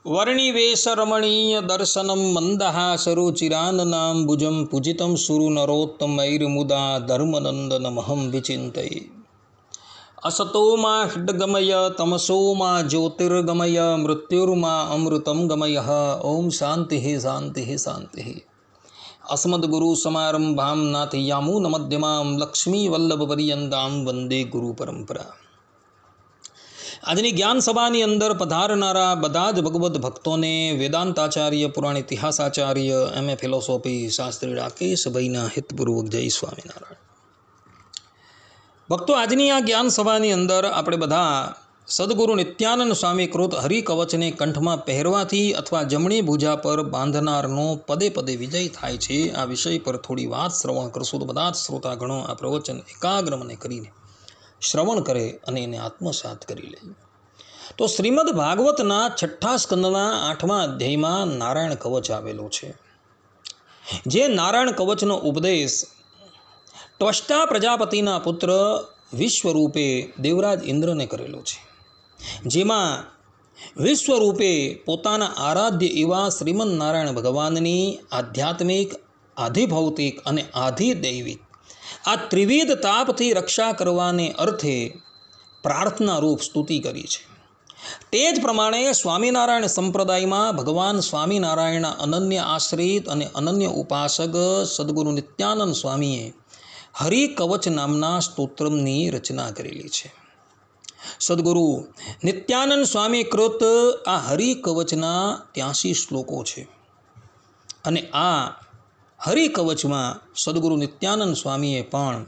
वर्णिवेशरमणीय दर्शनं मन्दहासरुचिराननाम्बुजं पूजितं सुरनरोत्तमैर्मुदा धर्मनन्दनमहं विचिन्तये। असतो मा हृद्गमय तमसो मा ज्योतिर्गमय मृत्युर्मा अमृतं गमयः। ओम शांति शांति शांति। अस्मद्गुरुसमारम्भां नाथयामुनमध्यमां लक्ष्मीवल्लभपर्यन्तां वंदे गुरुपरंपरा। આજની જ્ઞાન સભાની અંદર પધારનારા બધા જ ભગવદ્ ભક્તોને વેદાંતાચાર્ય પુરાણ ઇતિહાસાચાર્ય એમ.એ. ફિલોસોફી શાસ્ત્રી રાકેશભાઈના હિતપૂર્વક જય સ્વામિનારાયણ. ભક્તો, આજની આ જ્ઞાન સભાની અંદર આપણે બધા સદગુરુ નિત્યાનંદ સ્વામી કૃત હરિકવચને કંઠમાં પહેરવાથી અથવા જમણી ભુજા પર બાંધનારનો પદે પદે વિજય થાય છે, આ વિષય પર થોડી વાત શ્રવણ કરશું તો બધા જ શ્રોતાગણો આ પ્રવચન એકાગ્ર મને કરીને શ્રવણ કરે અને એને આત્મસાત કરી લે. તો શ્રીમદ ભાગવતના 6ઠા સ્કંદના 8મા અધ્યાયમાં નારાયણ કવચ આવેલો છે. જે નારાયણ કવચનો ઉપદેશ ત્વષ્ટા પ્રજાપતિના પુત્ર વિશ્વરૂપે દેવરાજ ઇન્દ્રને કરેલો છે, જેમાં વિશ્વરૂપે પોતાના આરાધ્ય એવા શ્રીમદ નારાયણ ભગવાનની આધ્યાત્મિક, આધિભૌતિક અને આધિદૈવિક આ ત્રિવિધ તાપથી રક્ષા કરવાને અર્થે પ્રાર્થના રૂપ સ્તુતિ કરી છે. તે જ પ્રમાણે સ્વામિનારાયણ સંપ્રદાયમાં ભગવાન સ્વામિનારાયણના અનન્ય આશ્રિત અને અનન્ય ઉપાસક સદગુરુ નિત્યાનંદ સ્વામીએ હરિકવચ નામના સ્તોત્રની રચના કરેલી છે. સદગુરુ નિત્યાનંદ સ્વામી કૃત આ હરિકવચના 83 શ્લોકો છે અને આ હરિકવચમાં સદગુરુ નિત્યાનંદ સ્વામીએ પણ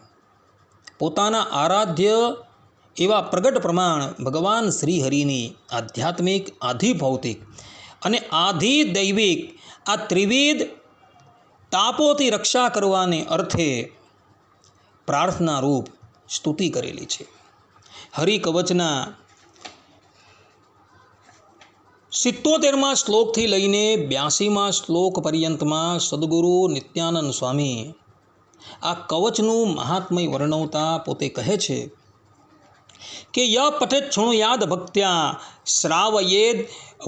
પોતાના આરાધ્ય એવા પ્રગટ પ્રમાણ ભગવાન શ્રી હરિની આધ્યાત્મિક, આધિભૌતિક અને આધિદૈવિક આ ત્રિવિધ તાપોથી રક્ષા કરવાને અર્થે પ્રાર્થના રૂપ સ્તુતિ કરેલી છે. હરિકવચના 77મા શ્લોકથી લઈને 82મા શ્લોક પર્યંતમાં સદગુરુ નિત્યાનંદ સ્વામી આ કવચનું મહાત્મય વર્ણવતા પોતે કહે છે કે ય પઠેત શૃણુયાદ ભક્ત્યા શ્રાવયેદ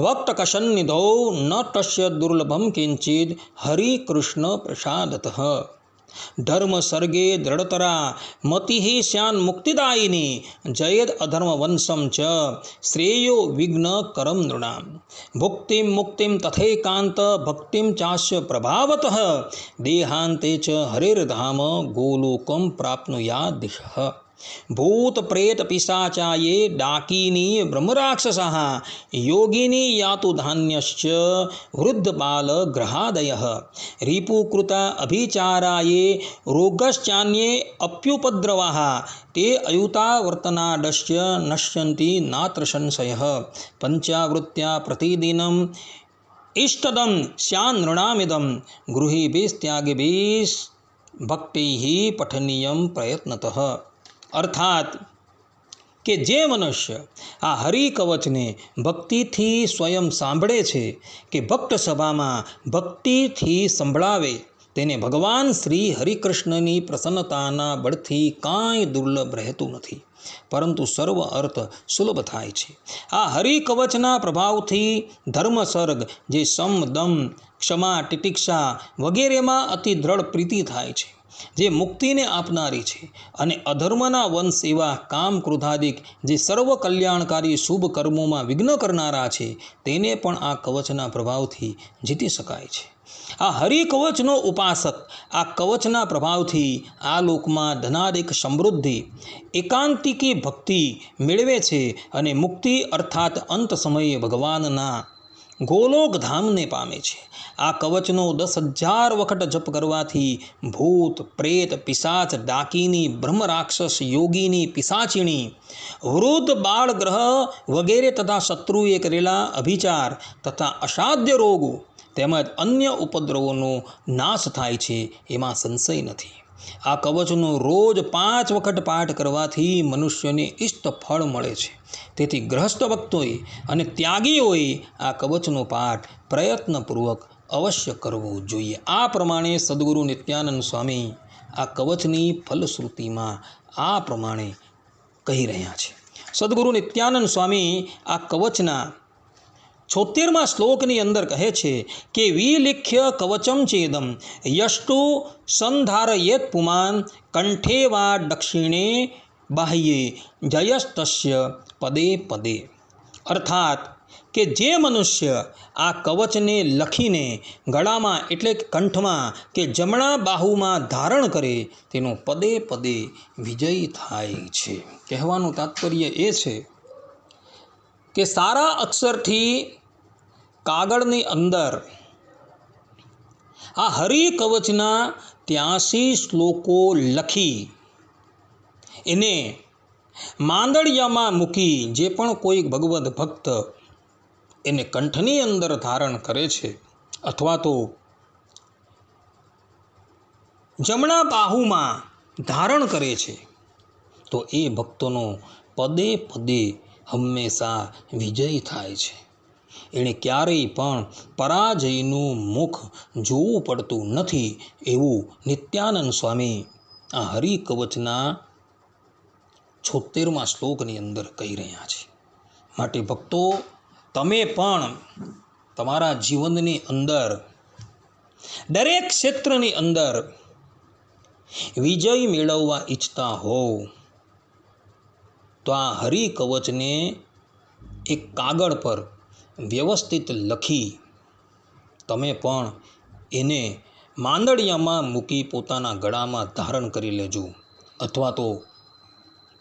વક્તકશન્નિધૌ ન તસ્ય દુર્લભમ કિંચિદ હરિકૃષ્ણ પ્રસાદતઃ ધર્મ સર્ગે દ્રઢતરા મતિ સ્યાન મુક્તિદાયિની જયેદ અધર્મ વંશમ ચ શ્રેયો વિઘ્ન કરમ નૃણામ ભુક્તિમ મુક્તિમ તથૈકાંત ભક્તિમ ચાસ્ય પ્રભાવતઃ દેહાંતે ચ હરેર્ધામ ગોલોકમ પ્રાપ્નુયાદ દિશઃ ભૂત પ્રેત પિશાચાયે ડાકીની બ્રહ્મરાક્ષસઃ યોગિની યાતુ ધાન્યશ્ચ વૃદ્ધ બાલ ગ્રહાદયઃ રીપુકૃતા અભિચારાયે રોગશ્ચાન્યે અપ્યુપદ્રવાઃ તે અયુતાવર્તનાદશ્ય નશ્યન્તિ નાત્ર સંશયઃ પંચાવૃત્ત્યા પ્રતિદિનમ ઇષ્ટદમ સ્યાન નૃણામિદમ ગૃહીભિસ્ત્યાગિભિઃ ભક્તિઃ પઠનીયમ પ્રયત્નતઃ. અર્થાત કે જે મનુષ્ય આ હરિકવચને ભક્તિથી સ્વયં સાંભળે છે કે ભક્ત સભામાં ભક્તિથી સંભળાવે તેને ભગવાન શ્રી હરિકૃષ્ણની પ્રસન્નતાના બળથી કાંઈ દુર્લભ રહેતું નથી, પરંતુ સર્વ અર્થ સુલભ થાય છે. આ હરિકવચના પ્રભાવથી ધર્મસર્ગ જે સમ, દમ, ક્ષમા, તિતિક્ષા વગેરેમાં અતિ દ્રઢ પ્રીતિ થાય છે, જે મુક્તિને આપનારી છે, અને અધર્મના વંશ એવા કામ, ક્રોધાદિક જે સર્વ કલ્યાણકારી શુભ કર્મોમાં વિઘ્ન કરનારા છે, તેને પણ આ કવચના પ્રભાવથી જીતી શકાય છે. આ હરિકવચનો ઉપાસક આ કવચના પ્રભાવથી આ લોકમાં ધનાદિક સમૃદ્ધિ, એકાંતિકી ભક્તિ મેળવે છે અને મુક્તિ અર્થાત અંત સમયે ભગવાનના ગોલોક ધામને પામે છે. આ કવચનો 10,000 વખત જપ કરવાથી ભૂત, પ્રેત, પિશાચ, ડાકીની, બ્રહ્મરાક્ષસ, યોગીની, પિશાચિણી, વૃદ્ધ, બાળ ગ્રહ વગેરે તથા શત્રુએ કરેલા અભિચાર તથા અસાધ્ય રોગો તેમજ અન્ય ઉપદ્રવોનો નાશ થાય છે, એમાં સંશય નથી. આ કવચનો રોજ 5 વખત પાઠ કરવાથી મનુષ્યને ઇષ્ટ ફળ મળે છે. તેથી ગ્રહસ્થ ભક્તોએ અને ત્યાગીઓએ આ કવચનો પાઠ પ્રયત્નપૂર્વક અવશ્ય કરવું જોઈએ. આ પ્રમાણે સદગુરુ નિત્યાનંદ સ્વામી આ કવચની ફલશ્રુતિમાં આ પ્રમાણે કહી રહ્યા છે. સદગુરુ નિત્યાનંદ સ્વામી આ કવચના 76મા શ્લોકની અંદર કહે છે કે વિલિખ્ય કવચમ ચેદમ યષ્ટુ સંધારયેત પુમાન કંઠે વા દક્ષિણે બાહ્યે જયસ્તસ્ય પદે પદે. અર્થાત કે જે મનુષ્ય આ કવચને લખીને ગળામાં એટલે કે કંઠમાં કે જમણા બાહુમાં ધારણ કરે તેનો પદે પદે વિજય થાય છે. કહેવાનું તાત્પર્ય એ છે કે સારા અક્ષરથી કાગળની અંદર આ હરિકવચના 83 શ્લોકો લખી એને માંદળિયામાં મૂકી જે પણ કોઈ ભગવદ્ ભક્ત એને કંઠની અંદર ધારણ કરે છે અથવા તો જમણા બાહુમાં ધારણ કરે છે તો એ ભક્તોનો પદે પદે હંમેશા વિજય થાય છે. એણે ક્યારેય પણ પરાજયનું મુખ જોવું પડતું નથી એવું નિત્યાનંદ સ્વામી આ હરિકવચના 76મા શ્લોકની અંદર કહી રહ્યા છે. માટે ભક્તો, તમે પણ તમારા જીવનની અંદર દરેક ક્ષેત્રની અંદર વિજય મેળવવા ઈચ્છતા હોવ તો આ હરિકવચને એક કાગળ પર વ્યવસ્થિત લખી તમે પણ એને માંદળિયામાં મૂકી પોતાના ગળામાં ધારણ કરી લેજો અથવા તો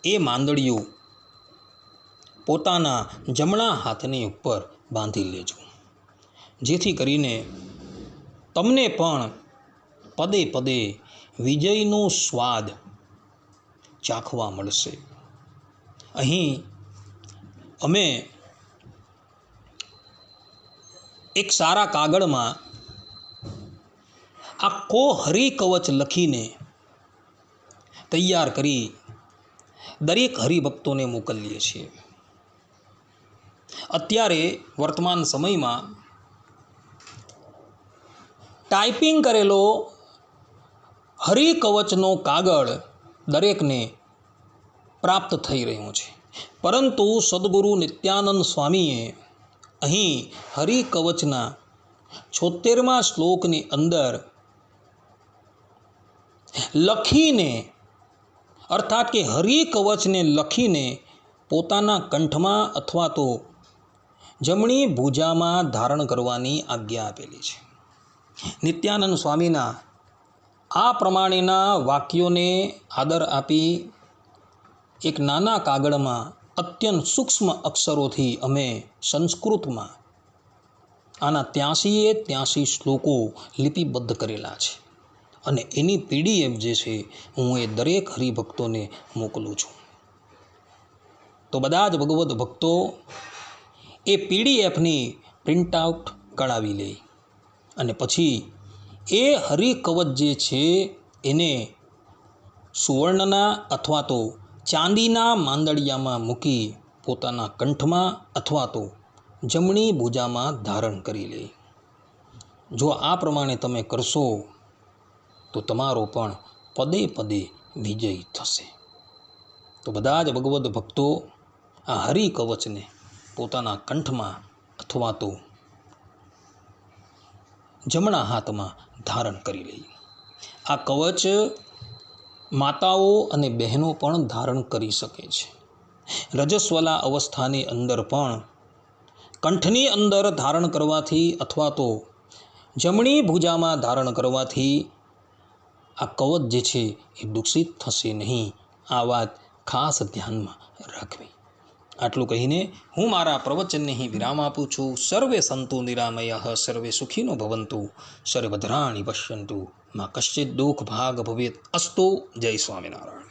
એ માંદળિયું પોતાના જમણા હાથની ઉપર બાંધી લેજો, જેથી કરીને તમને પણ પદે પદે વિજયનો સ્વાદ ચાખવા મળશે. અહીં અમે એક સારા કાગળમાં આખો હરિકવચ લખીને તૈયાર કરી દરેક હરિભક્તોને મોકલીએ છીએ. અત્યારે વર્તમાન સમયમાં ટાઈપિંગ કરેલો હરિકવચનો કાગળ દરેકને પ્રાપ્ત થઈ રહ્યો છે, પરંતુ સદગુરુ નિત્યાનંદ સ્વામીએ અહીં હરિકવચના 76મા શ્લોકની અંદર લખીને અર્થાત કે હરિકવચને લખીને પોતાના કંઠમાં અથવા તો જમણી ભુજામાં ધારણ કરવાની આજ્ઞા આપેલી છે. નિત્યાનંદ સ્વામીના આ પ્રમાણેના વાક્યોને આદર આપી એક નાના કાગળમાં અત્યંત સૂક્ષ્મ અક્ષરોથી અમે સંસ્કૃતમાં આના 83 શ્લોકો લિપિબદ્ધ કરેલા છે અને એની PDF જે છે હું એ દરેક હરિભક્તોને મોકલું છું. તો બધા જ ભગવદ્ ભક્તો એ PDFની પ્રિન્ટઆઉટ કઢાવી લે અને પછી એ હરિકવચ જે છે એને સુવર્ણના અથવા તો ચાંદીના માંદળિયામાં મૂકી પોતાના કંઠમાં અથવા તો જમણી ભુજામાં ધારણ કરી લે. જો આ પ્રમાણે તમે કરશો તો તમારો પણ પદે પદે વિજય થશે. તો બધા જ ભગવદ્ ભક્તો આ હરિકવચને પોતાના કંઠમાં અથવા તો જમણા હાથમાં ધારણ કરી લે. આ કવચ માતાઓ અને બહેનો પણ ધારણ કરી શકે છે. રજસ્વલા અવસ્થાની અંદર પણ કંઠની અંદર ધારણ કરવાથી અથવા તો જમણી ભુજામાં ધારણ કરવાથી આ કવચ જે છે એ દૂષિત થશે નહીં. આ વાત ખાસ ધ્યાનમાં રાખવી. આટલું કહીને હું મારા પ્રવચનને અહીં વિરામ આપું છું. સર્વે સંતુ નિરામયઃ, સર્વે સુખીનો ભવંતુ, સર્વભદ્રાણિ પશ્યન્તુ, મા કશ્ચિદ દુઃખ ભાગ ભવેત. અસ્તુ. જય સ્વામિનારાયણ.